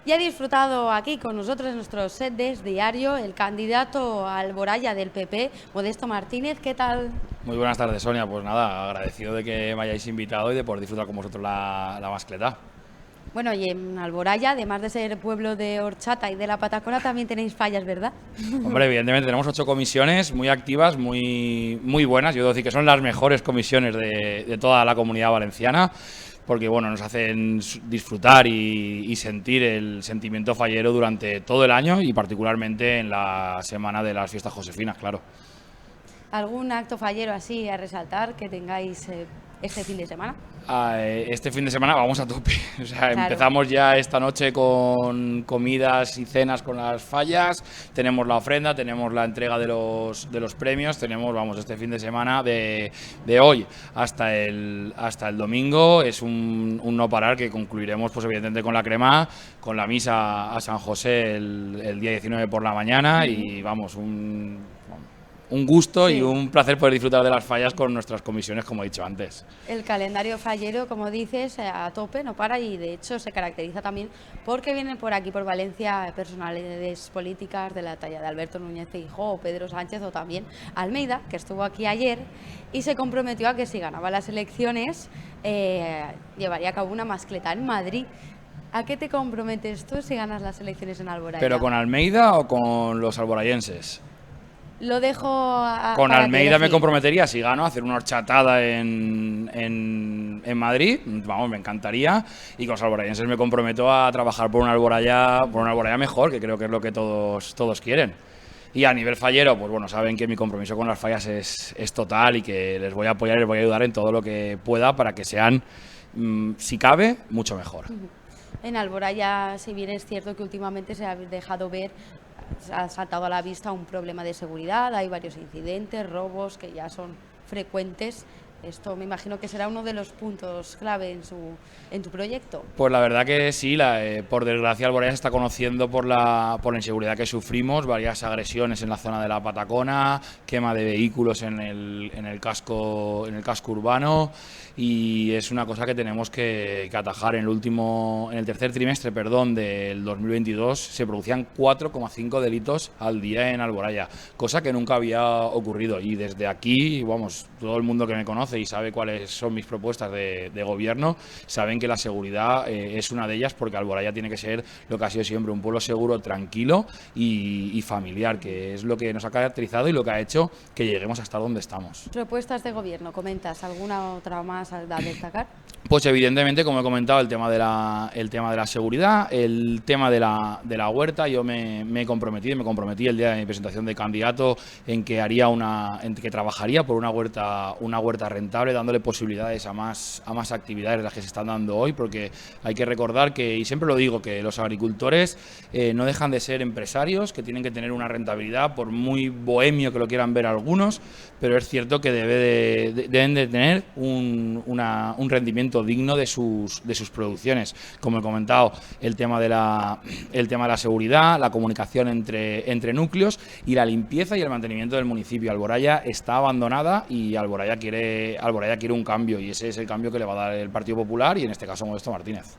Y ha disfrutado aquí con nosotros en nuestro set diario el candidato a Alboraya del PP, Modesto Martínez. ¿Qué tal? Muy buenas tardes, Sonia. Pues nada, agradecido de que me hayáis invitado y de poder disfrutar con vosotros la mascleta. Bueno, y en Alboraya, además de ser pueblo de horchata y de la Patacona, también tenéis fallas, ¿verdad? Hombre, evidentemente tenemos 8 comisiones muy activas, muy buenas. Yo debo decir que son las mejores comisiones de toda la Comunidad Valenciana, porque bueno, nos hacen disfrutar y sentir el sentimiento fallero durante todo el año y particularmente en la semana de las fiestas josefinas, claro. ¿Algún acto fallero así a resaltar que tengáis este fin de semana? Este fin de semana vamos a tope. O sea, Claro. empezamos ya esta noche con comidas y cenas con las fallas. Tenemos la ofrenda, tenemos la entrega de los premios. Tenemos, vamos, este fin de semana de hoy hasta el domingo. Es un no parar que concluiremos, pues evidentemente, con la crema, con la misa a San José el día 19 por la mañana. Y vamos, un gusto y un placer poder disfrutar de las fallas con nuestras comisiones, como he dicho antes. El calendario fallero, como dices, a tope, no para, y de hecho se caracteriza también porque vienen por aquí, por Valencia, personalidades políticas de la talla de Alberto Núñez Feijóo o Pedro Sánchez, o también Almeida, que estuvo aquí ayer y se comprometió a que si ganaba las elecciones llevaría a cabo una mascleta en Madrid. ¿A qué te comprometes tú si ganas las elecciones en Alboraya? ¿Pero con Almeida o con los alborayenses? Lo dejo Con para Almeida me elegir. comprometería, si gano, a hacer una horchatada en Madrid, vamos, me encantaría. Y con los alborayenses me comprometo a trabajar por una Alboraya mejor, que creo que es lo que todos quieren. Y a nivel fallero, pues bueno, saben que mi compromiso con las fallas es total y que les voy a apoyar y les voy a ayudar en todo lo que pueda para que sean, si cabe, mucho mejor. En Alboraya, si bien es cierto que últimamente se ha dejado ver, ha saltado a la vista un problema de seguridad, hay varios incidentes, robos que ya son frecuentes. Esto me imagino que será uno de los puntos clave en tu proyecto. Pues la verdad que sí, por desgracia Alboraya se está conociendo por la inseguridad que sufrimos, varias agresiones en la zona de la Patacona, quema de vehículos en el casco urbano, y es una cosa que tenemos que atajar. En el tercer trimestre, del 2022 se producían 4,5 delitos al día en Alboraya, cosa que nunca había ocurrido, y desde aquí, vamos, todo el mundo que me conoce y sabe cuáles son mis propuestas de gobierno, saben que la seguridad es una de ellas, porque Alboraya tiene que ser lo que ha sido siempre, un pueblo seguro, tranquilo y familiar, que es lo que nos ha caracterizado y lo que ha hecho que lleguemos hasta donde estamos. Propuestas de gobierno, ¿comentas alguna otra más a destacar? Pues evidentemente, como he comentado, el tema de la seguridad, el tema de la huerta. Yo me comprometí el día de mi presentación de candidato en que trabajaría por una huerta rentable, dándole posibilidades a más actividades de las que se están dando hoy, porque hay que recordar que, y siempre lo digo, que los agricultores no dejan de ser empresarios, que tienen que tener una rentabilidad, por muy bohemio que lo quieran ver algunos, pero es cierto que deben de tener un rendimiento digno de sus producciones. Como he comentado, el tema de la seguridad, la comunicación entre núcleos y la limpieza y el mantenimiento del municipio. Alboraya está abandonada y Alboraya quiere un cambio, y ese es el cambio que le va a dar el Partido Popular y en este caso Modesto Martínez.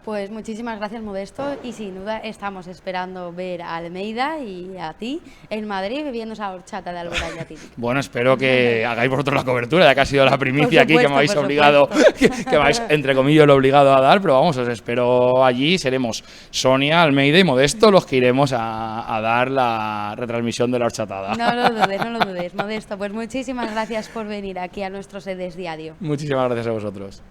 Pues muchísimas gracias, Modesto, y sin duda estamos esperando ver a Almeida y a ti en Madrid bebiendo esa horchata de Alboraya típica. Bueno, espero que hagáis vosotros la cobertura, ya que ha sido la primicia aquí que me habéis obligado, que me habéis, entre comillas, obligado a dar, pero vamos, os espero allí. Seremos Sonia, Almeida y Modesto los que iremos a dar la retransmisión de la horchatada. No lo dudes, Modesto. Pues muchísimas gracias por venir aquí a nuestro Sedes Diario. Muchísimas gracias a vosotros.